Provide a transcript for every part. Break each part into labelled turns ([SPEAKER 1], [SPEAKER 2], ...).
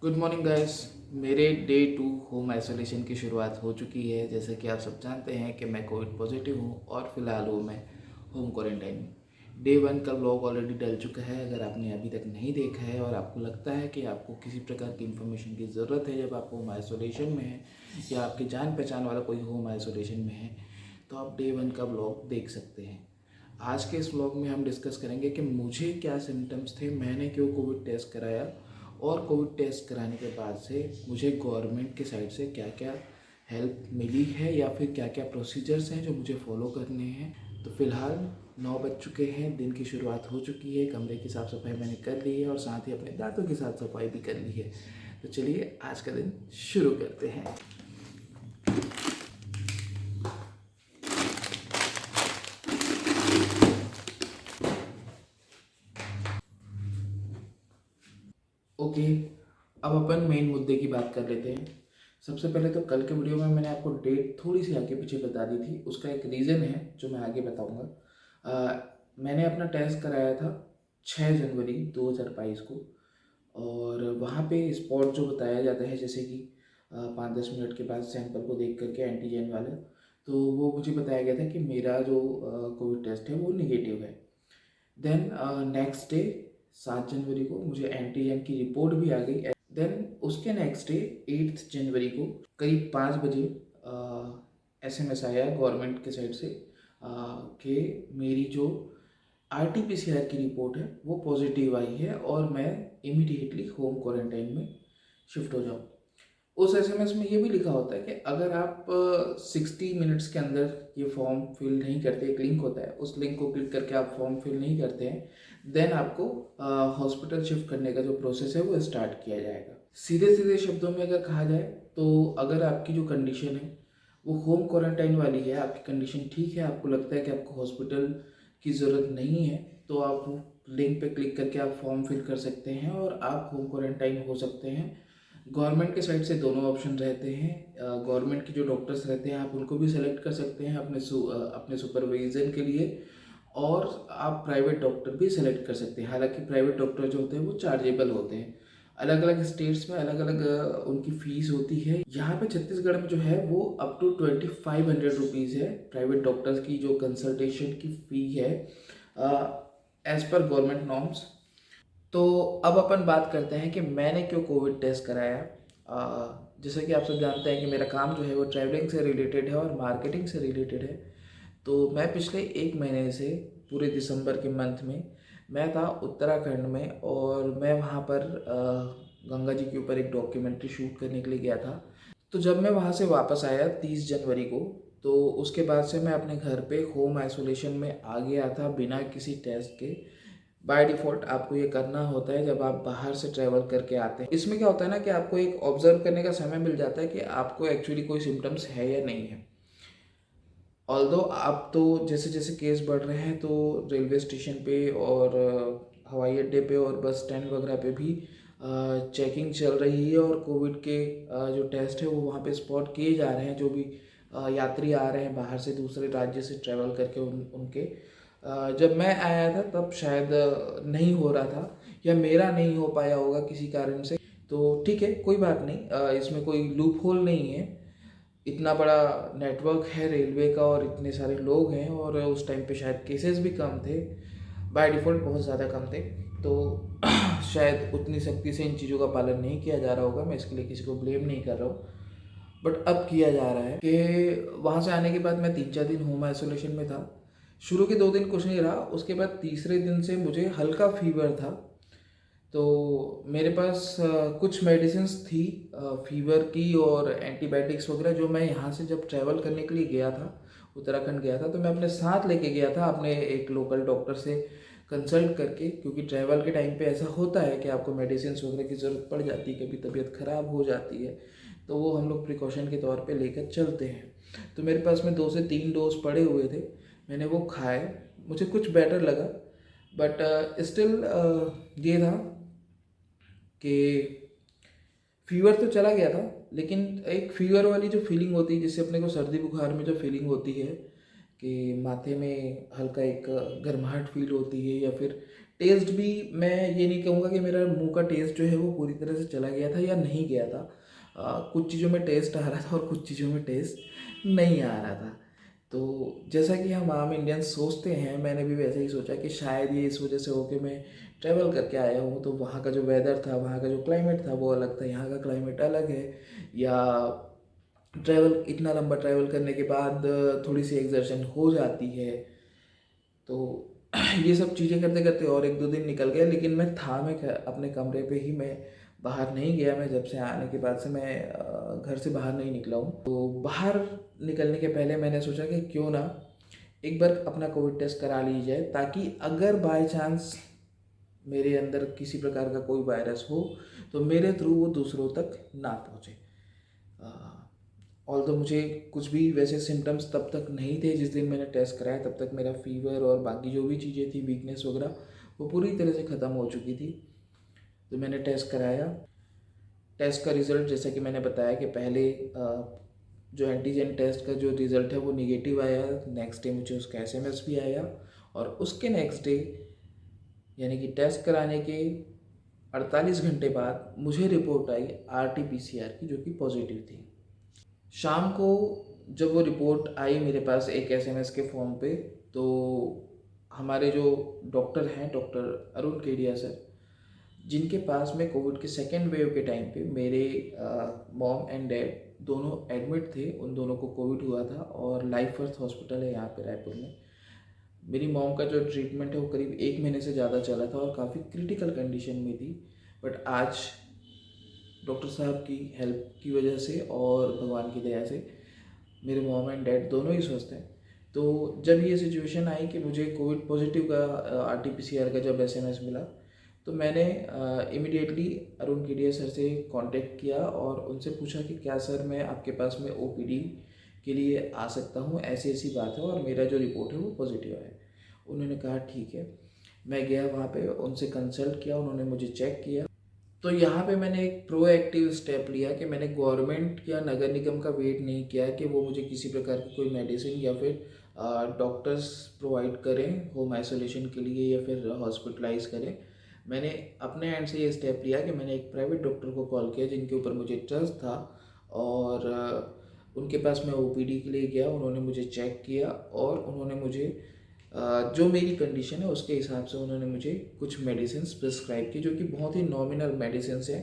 [SPEAKER 1] Good morning guys. मेरे day 2 home isolation की शुरुआत हो चुकी है। जैसे कि आप सब जानते हैं कि मैं कोविड पॉजिटिव हूँ और फिलहाल हूँ मैं होम क्वारंटाइन में। डे 1 का व्लॉग ऑलरेडी डल चुका है। अगर आपने अभी तक नहीं देखा है और आपको लगता है कि आपको किसी प्रकार की इन्फॉर्मेशन की ज़रूरत है जब आप होम आइसोलेशन में हैं या आपकी जान पहचान वाला कोई होम आइसोलेशन में है, तो आप डे 1 का व्लॉग देख सकते हैं। आज के इस व्लॉग में हम डिस्कस करेंगे कि मुझे क्या सिम्टम्स थे, मैंने क्यों कोविड टेस्ट कराया और कोविड टेस्ट कराने के बाद से मुझे गवर्नमेंट के साइड से क्या क्या हेल्प मिली है या फिर क्या क्या प्रोसीजर्स हैं जो मुझे फॉलो करने हैं। तो फिलहाल 9 बज चुके हैं, दिन की शुरुआत हो चुकी है। कमरे की साफ़ सफाई मैंने कर ली है और साथ ही अपने दांतों की साफ सफाई भी कर ली है। तो चलिए आज का दिन शुरू करते हैं। ओके, अब अपन मेन मुद्दे की बात कर लेते हैं। सबसे पहले तो कल के वीडियो में मैंने आपको डेट थोड़ी सी आगे पीछे बता दी थी। उसका एक रीज़न है जो मैं आगे बताऊंगा। मैंने अपना टेस्ट कराया था 6 जनवरी 2022 को और वहाँ पे स्पॉट जो बताया जाता है, जैसे कि 5-10 मिनट के बाद सैंपल को देख करके एंटीजन वाला, तो वो मुझे बताया गया था कि मेरा जो कोविड टेस्ट है वो निगेटिव है। देन नेक्स्ट डे 7 जनवरी को मुझे एंटीजन की रिपोर्ट भी आ गई। देन उसके नेक्स्ट डे 8 जनवरी को करीब 5 बजे SMS आया गवर्नमेंट के साइड से कि मेरी जो RT-PCR की रिपोर्ट है वो पॉजिटिव आई है और मैं इमीडिएटली होम क्वारंटाइन में शिफ्ट हो जाऊँ। उस SMS में ये भी लिखा होता है कि अगर आप 60 मिनट्स के अंदर ये फॉर्म फिल नहीं करते, एक लिंक होता है, उस लिंक को क्लिक करके आप फॉर्म फिल नहीं करते हैं, देन आपको हॉस्पिटल शिफ्ट करने का जो प्रोसेस है वो स्टार्ट किया जाएगा। सीधे सीधे शब्दों में अगर कहा जाए तो अगर आपकी जो कंडीशन है वो होम क्वारंटाइन वाली है, आपकी कंडीशन ठीक है, आपको लगता है कि आपको हॉस्पिटल की ज़रूरत नहीं है, तो आप लिंक पे क्लिक करके आप फॉर्म फिल कर सकते हैं और आप होम क्वारंटाइन हो सकते हैं। गवर्नमेंट के साइड से दोनों ऑप्शन रहते हैं। गवर्नमेंट के जो डॉक्टर्स रहते हैं आप उनको भी सेलेक्ट कर सकते हैं अपने सुपरविजन के लिए, और आप प्राइवेट डॉक्टर भी सेलेक्ट कर सकते हैं। हालांकि प्राइवेट डॉक्टर जो होते हैं वो चार्जेबल होते हैं। अलग अलग स्टेट्स में अलग अलग उनकी फ़ीस होती है। यहाँ पे छत्तीसगढ़ में जो है वो अप टू 2500 रुपीज़ है प्राइवेट डॉक्टर्स की जो कंसल्टेशन की फ़ी है एज़ पर गवर्नमेंट नॉर्म्स। तो अब अपन बात करते हैं कि मैंने क्यों कोविड टेस्ट कराया। जैसे कि आप सब जानते हैं कि मेरा काम जो है वो ट्रैवलिंग से रिलेटेड है और मार्केटिंग से रिलेटेड है। तो मैं पिछले 1 महीने से पूरे दिसंबर के मंथ में मैं था उत्तराखंड में और मैं वहाँ पर गंगा जी के ऊपर एक डॉक्यूमेंट्री शूट करने के लिए गया था। तो जब मैं वहाँ से वापस आया 30 जनवरी को, तो उसके बाद से मैं अपने घर पे होम आइसोलेशन में आ गया था बिना किसी टेस्ट के। बाय डिफ़ॉल्ट आपको ये करना होता है जब आप बाहर से ट्रैवल करके आते हैं। इसमें क्या होता है ना कि आपको एक ऑब्जर्व करने का समय मिल जाता है कि आपको एक्चुअली कोई सिम्टम्स है या नहीं है। ऑल्दो आप तो जैसे जैसे केस बढ़ रहे हैं तो रेलवे स्टेशन पे और हवाई अड्डे पे और बस स्टैंड वगैरह पे भी चेकिंग चल रही है और कोविड के जो टेस्ट है वो वहाँ पे स्पॉट किए जा रहे हैं। जो भी यात्री आ रहे हैं बाहर से, दूसरे राज्य से ट्रैवल करके उनके जब मैं आया था तब शायद नहीं हो रहा था या मेरा नहीं हो पाया होगा किसी कारण से। तो ठीक है, कोई बात नहीं, इसमें कोई लूप होल नहीं है। इतना बड़ा नेटवर्क है रेलवे का और इतने सारे लोग हैं और उस टाइम पे शायद केसेस भी कम थे, बाय डिफ़ॉल्ट बहुत ज़्यादा कम थे। तो शायद उतनी सख्ती से इन चीज़ों का पालन नहीं किया जा रहा होगा। मैं इसके लिए किसी को ब्लेम नहीं कर रहा हूँ, बट अब किया जा रहा है। कि वहाँ से आने के बाद मैं 3-4 दिन होम आइसोलेशन में था। शुरू के 2 दिन कुछ नहीं रहा, उसके बाद तीसरे दिन से मुझे हल्का फीवर था। तो मेरे पास कुछ मेडिसिन्स थी फीवर की और एंटीबायोटिक्स वगैरह, जो मैं यहाँ से जब ट्रैवल करने के लिए गया था, उत्तराखंड गया था, तो मैं अपने साथ लेके गया था अपने एक लोकल डॉक्टर से कंसल्ट करके। क्योंकि ट्रैवल के टाइम पे ऐसा होता है कि आपको मेडिसिन्स वगैरह की ज़रूरत पड़ जाती है, कभी तबीयत ख़राब हो जाती है, तो वो हम लोग प्रिकॉशन के तौर पे लेकर चलते हैं। तो मेरे पास में 2 से 3 डोज पड़े हुए थे, मैंने वो खाए, मुझे कुछ बेटर लगा, बट स्टिल ये था कि फीवर तो चला गया था, लेकिन एक फीवर वाली जो फीलिंग होती है, जिससे अपने को सर्दी बुखार में जो फीलिंग होती है कि माथे में हल्का एक गर्माहट फील होती है या फिर टेस्ट भी मैं ये नहीं कहूँगा कि मेरा मुंह का टेस्ट जो है वो पूरी तरह से चला गया था या नहीं गया था। कुछ चीज़ों में टेस्ट आ रहा था और कुछ चीज़ों में टेस्ट नहीं आ रहा था। तो जैसा कि हम आम इंडियंस सोचते हैं, मैंने भी वैसे ही सोचा कि शायद ये इस वजह से हो कि मैं ट्रैवल करके आया हूँ, तो वहाँ का जो वेदर था, वहाँ का जो क्लाइमेट था वो अलग था, यहाँ का क्लाइमेट अलग है। या ट्रैवल, इतना लंबा ट्रैवल करने के बाद थोड़ी सी एक्सर्शन हो जाती है। तो ये सब चीज़ें करते करते और 1-2 दिन निकल गए, लेकिन मैं अपने कमरे पे ही, मैं बाहर नहीं गया। मैं जब से आने के बाद से मैं घर से बाहर नहीं निकला हूँ। तो बाहर निकलने के पहले मैंने सोचा कि क्यों ना एक बार अपना कोविड टेस्ट करा ली जाए, ताकि अगर बाय चांस मेरे अंदर किसी प्रकार का कोई वायरस हो तो मेरे थ्रू वो दूसरों तक ना पहुँचे। ऑल्दो मुझे कुछ भी वैसे सिम्टम्स तब तक नहीं थे जिस दिन मैंने टेस्ट कराया, तब तक मेरा फीवर और बाकी जो भी चीज़ें थी, वीकनेस वगैरह, वो पूरी तरह से ख़त्म हो चुकी थी। तो मैंने टेस्ट कराया। टेस्ट का रिज़ल्ट, जैसा कि मैंने बताया कि पहले जो एंटीजन टेस्ट का जो रिज़ल्ट है वो निगेटिव आया। नेक्स्ट डे मुझे उसका एसएमएस भी आया, और उसके नेक्स्ट डे यानी कि टेस्ट कराने के 48 घंटे बाद मुझे रिपोर्ट आई आरटीपीसीआर की, जो कि पॉजिटिव थी। शाम को जब वो रिपोर्ट आई मेरे पास एक एसएमएस के फॉर्म पे, तो हमारे जो डॉक्टर हैं, डॉक्टर अरुण केडिया सर, जिनके पास में कोविड के सेकेंड वेव के टाइम पे मेरे मॉम एंड डैड दोनों एडमिट थे, उन दोनों को कोविड हुआ था, और लाइफ फर्स्ट हॉस्पिटल है यहाँ पे रायपुर में। मेरी मॉम का जो ट्रीटमेंट है वो करीब 1 महीने से ज़्यादा चला था और काफ़ी क्रिटिकल कंडीशन में थी। बट आज डॉक्टर साहब की हेल्प की वजह से और भगवान की दया से मेरे मॉम एंड डैड दोनों ही स्वस्थ हैं। तो जब ये सिचुएशन आई कि मुझे कोविड पॉजिटिव का आरटीपीसीआर का जब एसएमएस मिला, तो मैंने इमिडिएटली अरुण केडिया सर से कांटेक्ट किया और उनसे पूछा कि क्या सर मैं आपके पास में ओपीडी के लिए आ सकता हूँ, ऐसी ऐसी बात है और मेरा जो रिपोर्ट है वो पॉजिटिव है। उन्होंने कहा ठीक है। मैं गया वहाँ पे, उनसे कंसल्ट किया, उन्होंने मुझे चेक किया। तो यहाँ पे मैंने एक प्रोएक्टिव स्टेप लिया कि मैंने गवर्नमेंट या नगर निगम का वेट नहीं किया कि वो मुझे किसी प्रकार की कोई मेडिसिन या फिर डॉक्टर्स प्रोवाइड करें होम आइसोलेशन के लिए या फिर हॉस्पिटलाइज करें। मैंने अपने एंड से ये स्टेप लिया कि मैंने एक प्राइवेट डॉक्टर को कॉल किया जिनके ऊपर मुझे ट्रस्ट था, और उनके पास मैं ओपीडी के लिए गया। उन्होंने मुझे चेक किया और उन्होंने मुझे जो मेरी कंडीशन है उसके हिसाब से उन्होंने मुझे कुछ मेडिसिन प्रिस्क्राइब की, जो कि बहुत ही नॉमिनल मेडिसिन है।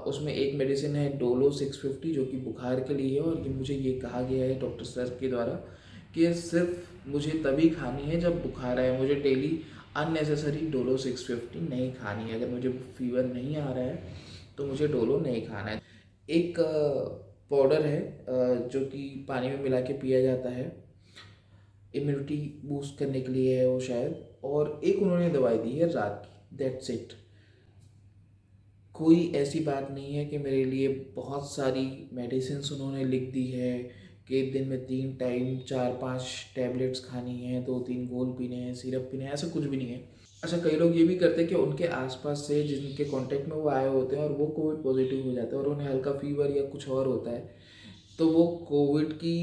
[SPEAKER 1] उसमें एक मेडिसिन है डोलो 650, जो कि बुखार के लिए है, और ये मुझे ये कहा गया है डॉक्टर सर के द्वारा कि सिर्फ मुझे तभी खानी है जब बुखार आए। मुझे डेली अननेसेसरी डोलो 650 नहीं खानी है। अगर मुझे फीवर नहीं आ रहा है तो मुझे डोलो नहीं खाना है। एक पाउडर है जो कि पानी में मिला के पिया जाता है, इम्यूनिटी बूस्ट करने के लिए है वो शायद, और एक उन्होंने दवाई दी है रात की, दैट्स इट। कोई ऐसी बात नहीं है कि मेरे लिए बहुत सारी मेडिसिन्स उन्होंने लिख दी है कि दिन में 3 टाइम 4-5 टैबलेट्स खानी है, 2-3 गोल पीने हैं, सिरप पीने हैं, ऐसा कुछ भी नहीं है। अच्छा, कई लोग ये भी करते हैं कि उनके आसपास से जिनके कांटेक्ट में वो आए होते हैं और वो कोविड पॉजिटिव हो जाते हैं और उन्हें हल्का फीवर या कुछ और होता है, तो वो कोविड की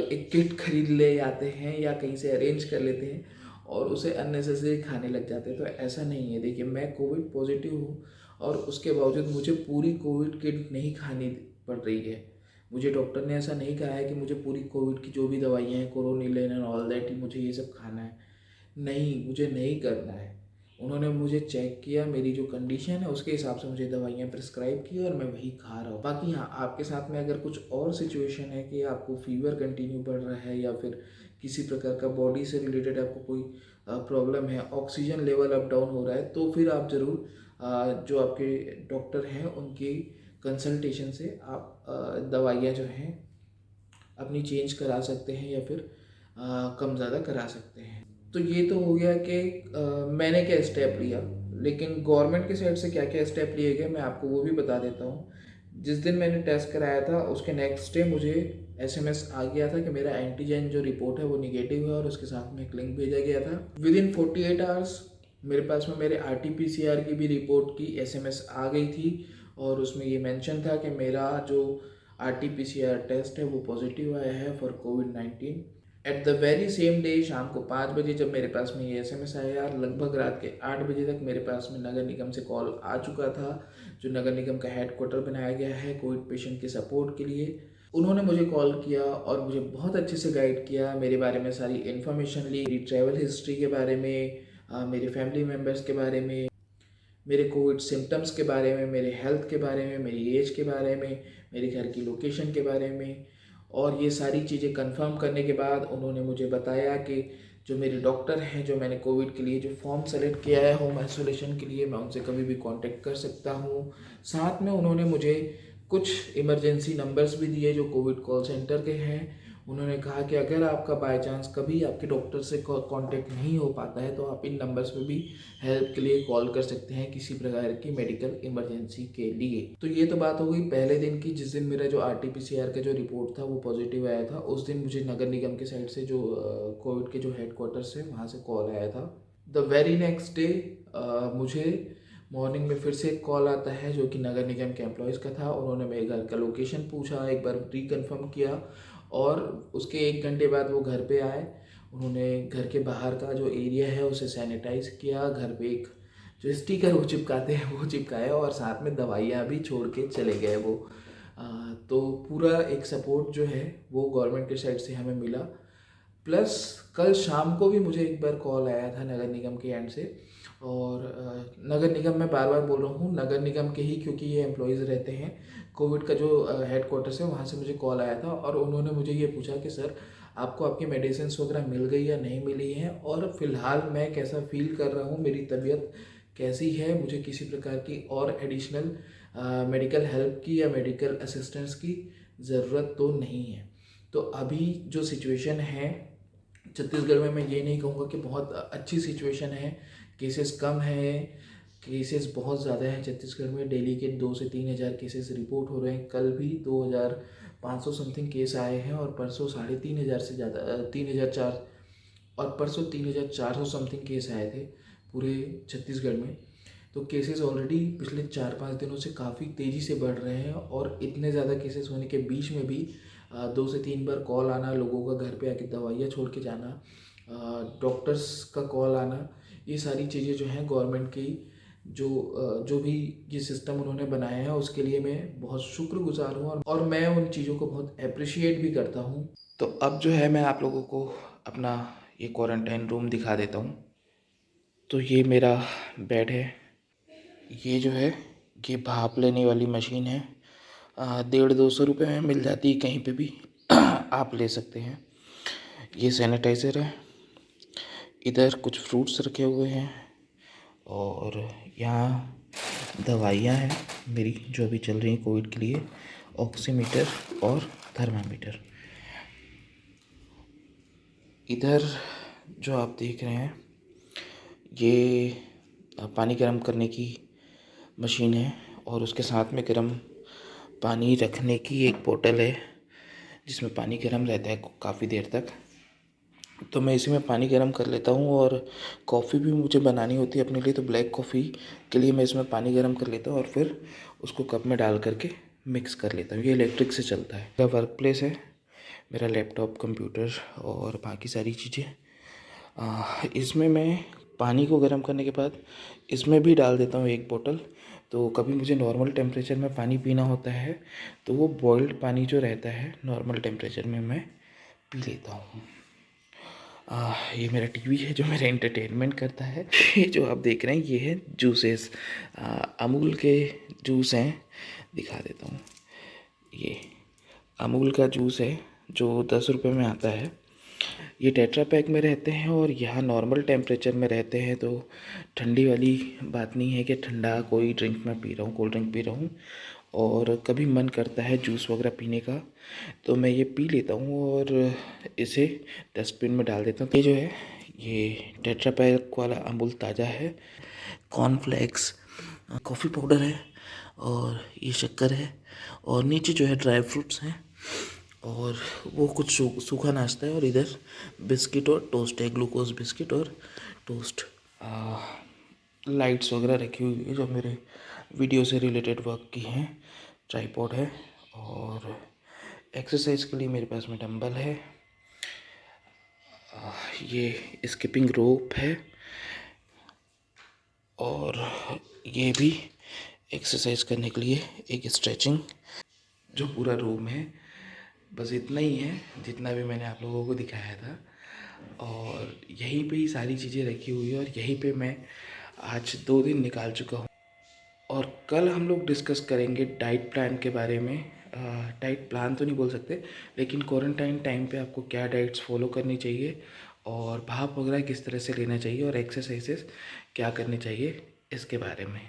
[SPEAKER 1] एक किट खरीद ले आते हैं या कहीं से अरेंज कर लेते हैं और उसे अननेसेसरी खाने लग जाते हैं। तो ऐसा नहीं है। देखिए, मैं कोविड पॉजिटिव हूँ और उसके बावजूद मुझे पूरी कोविड किट नहीं खानी पड़ रही है। मुझे डॉक्टर ने ऐसा नहीं कहा है कि मुझे पूरी कोविड की जो भी दवाइयाँ हैं, कोरोनिल एंड ऑल दैट, मुझे ये सब खाना है। नहीं, मुझे नहीं करना है। उन्होंने मुझे चेक किया, मेरी जो कंडीशन है उसके हिसाब से मुझे दवाइयाँ प्रिस्क्राइब की और मैं वही खा रहा हूँ। बाकी हाँ, आपके साथ में अगर कुछ और सिचुएशन है कि आपको फीवर कंटिन्यू बढ़ रहा है या फिर किसी प्रकार का बॉडी से रिलेटेड आपको कोई प्रॉब्लम है, ऑक्सीजन लेवल अप डाउन हो रहा है, तो फिर आप ज़रूर जो आपके डॉक्टर हैं उनकी कंसल्टेशन से आप दवाइयाँ जो हैं अपनी चेंज करा सकते हैं या फिर कम ज़्यादा करा सकते हैं। तो ये तो हो गया कि मैंने क्या स्टेप लिया, लेकिन गवर्नमेंट की साइड से क्या क्या स्टेप लिए गए मैं आपको वो भी बता देता हूँ। जिस दिन मैंने टेस्ट कराया था उसके नेक्स्ट डे मुझे एसएमएस आ गया था कि मेरा एंटीजन जो रिपोर्ट है वो निगेटिव है और उसके साथ में एक लिंक भेजा गया था। विद इन 48 आवर्स मेरे पास में मेरे आरटीपीसीआर की भी रिपोर्ट की एसएमएस आ गई थी और उसमें ये मेंशन था कि मेरा जो आरटीपीसीआर टेस्ट है वो पॉजिटिव आया है for covid. At the very same day शाम को 5 बजे जब मेरे पास में ये SMS आया, लगभग रात के 8 बजे तक मेरे पास में नगर निगम से कॉल आ चुका था, जो नगर निगम का हेडक्वार्टर बनाया गया है कोविड पेशेंट के सपोर्ट के लिए। उन्होंने मुझे कॉल किया और मुझे बहुत अच्छे से गाइड किया, मेरे बारे में सारी इन्फॉर्मेशन ली, मेरी ट्रैवल हिस्ट्री के बारे में, मेरे फैमिली मेम्बर्स के बारे में, मेरे कोविड सिम्टम्स के बारे में, मेरे हेल्थ के बारे में, मेरी एज के बारे में, मेरे घर की लोकेशन के बारे में। और ये सारी चीज़ें कंफर्म करने के बाद उन्होंने मुझे बताया कि जो मेरे डॉक्टर हैं, जो मैंने कोविड के लिए जो फॉर्म सेलेक्ट किया है होम आइसोलेशन के लिए, मैं उनसे कभी भी कांटेक्ट कर सकता हूँ। साथ में उन्होंने मुझे कुछ इमरजेंसी नंबर्स भी दिए जो कोविड कॉल सेंटर के हैं। उन्होंने कहा कि अगर आपका बाय चांस कभी आपके डॉक्टर से कांटेक्ट नहीं हो पाता है तो आप इन नंबर्स पे भी हेल्प के लिए कॉल कर सकते हैं किसी प्रकार की मेडिकल इमरजेंसी के लिए। तो ये तो बात हो गई पहले दिन की, जिस दिन मेरा जो RT-PCR का जो रिपोर्ट था वो पॉजिटिव आया था। उस दिन मुझे नगर निगम के साइड से जो कोविड के जो हेडक्वार्टर्स है वहाँ से कॉल आया था। द वेरी नेक्स्ट डे मुझे मॉर्निंग में फिर से एक कॉल आता है जो कि नगर निगम के एम्प्लॉयज़ का था। उन्होंने मेरे घर का लोकेशन पूछा, एक बार रिकन्फर्म किया और उसके 1 घंटे बाद वो घर पे आए। उन्होंने घर के बाहर का जो एरिया है उसे सैनिटाइज़ किया, घर पे एक जो स्टिकर वो चिपकाते हैं वो चिपकाया और साथ में दवाइयाँ भी छोड़ के चले गए वो। तो पूरा एक सपोर्ट जो है वो गवर्नमेंट के साइड से हमें मिला। प्लस कल शाम को भी मुझे एक बार कॉल आया था नगर निगम के एंड से। और नगर निगम, मैं बार बार बोल रहा हूँ नगर निगम के ही, क्योंकि ये एम्प्लॉयज़ रहते हैं। कोविड का जो हेडक्वार्टर्स है वहाँ से मुझे कॉल आया था और उन्होंने मुझे ये पूछा कि सर आपको आपकी मेडिसिन वगैरह मिल गई या नहीं मिली हैं, और फिलहाल मैं कैसा फील कर रहा हूँ, मेरी तबीयत कैसी है, मुझे किसी प्रकार की और एडिशनल मेडिकल हेल्प की या मेडिकल असिस्टेंस की ज़रूरत तो नहीं है। तो अभी जो सिचुएशन है छत्तीसगढ़ में, मैं ये नहीं कहूँगा कि बहुत अच्छी सिचुएशन है। केसेस कम है, केसेस बहुत ज़्यादा हैं छत्तीसगढ़ में। डेली के 2 से 3 हज़ार केसेस रिपोर्ट हो रहे हैं। कल भी 2500 समथिंग केस आए हैं और परसों 3500 से ज़्यादा 3004, और परसों 3400 समथिंग केस आए थे पूरे छत्तीसगढ़ में। तो केसेस ऑलरेडी पिछले 4-5 दिनों से काफ़ी तेज़ी से बढ़ रहे हैं और इतने ज़्यादा केसेस होने के बीच में भी 2 से 3 बार कॉल आना, लोगों का घर पे आके दवाइयाँ छोड़ के जाना, डॉक्टर्स का कॉल आना, ये सारी चीज़ें जो हैं गवर्नमेंट की जो भी ये सिस्टम उन्होंने बनाया है उसके लिए मैं बहुत शुक्रगुजार हूँ और मैं उन चीज़ों को बहुत अप्रिशिएट भी करता हूँ। तो अब जो है मैं आप लोगों को अपना ये क्वारंटाइन रूम दिखा देता हूँ। तो ये मेरा बेड है। ये जो है ये भाप लेने वाली मशीन है। 150-200 रुपये में मिल जाती है कहीं पे भी आप ले सकते हैं। ये सैनिटाइज़र है। इधर कुछ फ्रूट्स रखे हुए हैं और यहाँ दवाइयाँ हैं मेरी जो अभी चल रही हैं कोविड के लिए, ऑक्सीमीटर और थर्मामीटर। इधर जो आप देख रहे हैं ये पानी गर्म करने की मशीन है और उसके साथ में गर्म पानी रखने की एक बोतल है जिसमें पानी गर्म रहता है काफ़ी देर तक। तो मैं इसी में पानी गर्म कर लेता हूँ और कॉफ़ी भी मुझे बनानी होती है अपने लिए, तो ब्लैक कॉफ़ी के लिए मैं इसमें पानी गर्म कर लेता हूँ और फिर उसको कप में डाल करके मिक्स कर लेता हूँ। ये इलेक्ट्रिक से चलता है। मेरा वर्क प्लेस है, मेरा लैपटॉप, कंप्यूटर और बाकी सारी चीज़ें। इसमें मैं पानी को गर्म करने के बाद इसमें भी डाल देता हूँ एक बोतल। तो कभी मुझे नॉर्मल टेम्परेचर में पानी पीना होता है तो वो बॉइल्ड पानी जो रहता है नॉर्मल टेम्परेचर में मैं पी लेता हूँ। ये मेरा टीवी है जो मेरा एंटरटेनमेंट करता है। ये जो आप देख रहे हैं ये है जूसेस, अमूल के जूस हैं, दिखा देता हूँ। ये अमूल का जूस है जो 10 रुपये में आता है। ये टेट्रा पैक में रहते हैं और यहाँ नॉर्मल टेम्परेचर में रहते हैं, तो ठंडी वाली बात नहीं है कि ठंडा कोई ड्रिंक मैं पी रहा हूँ, कोल्ड ड्रिंक पी रहा हूँ। और कभी मन करता है जूस वगैरह पीने का तो मैं ये पी लेता हूँ और इसे डस्टबिन में डाल देता हूँ। ये जो है ये टेट्रा पैक वाला अमूल ताज़ा है। कॉर्नफ्लेक्स, कॉफ़ी पाउडर है और ये शक्कर है और नीचे जो है ड्राई फ्रूट्स हैं और वो कुछ सूखा नाश्ता है। और इधर बिस्किट और टोस्ट है, ग्लूकोज बिस्किट और टोस्ट। लाइट्स वगैरह रखी हुई है जो मेरे वीडियो से रिलेटेड वर्क की हैं। ट्राइपॉड है और एक्सरसाइज के लिए मेरे पास में डंबल है। ये स्किपिंग रोप है और ये भी एक्सरसाइज करने के लिए एक स्ट्रेचिंग। जो पूरा रूम है बस इतना ही है जितना भी मैंने आप लोगों को दिखाया था, और यहीं पे ही सारी चीज़ें रखी हुई है और यहीं पे मैं आज 2 दिन निकाल चुका हूँ। और कल हम लोग डिस्कस करेंगे डाइट प्लान के बारे में। डाइट प्लान तो नहीं बोल सकते, लेकिन क्वारंटाइन टाइम पे आपको क्या डाइट्स फॉलो करनी चाहिए और भाप वगैरह किस तरह से लेना चाहिए और एक्सरसाइजेस क्या करनी चाहिए, इसके बारे में।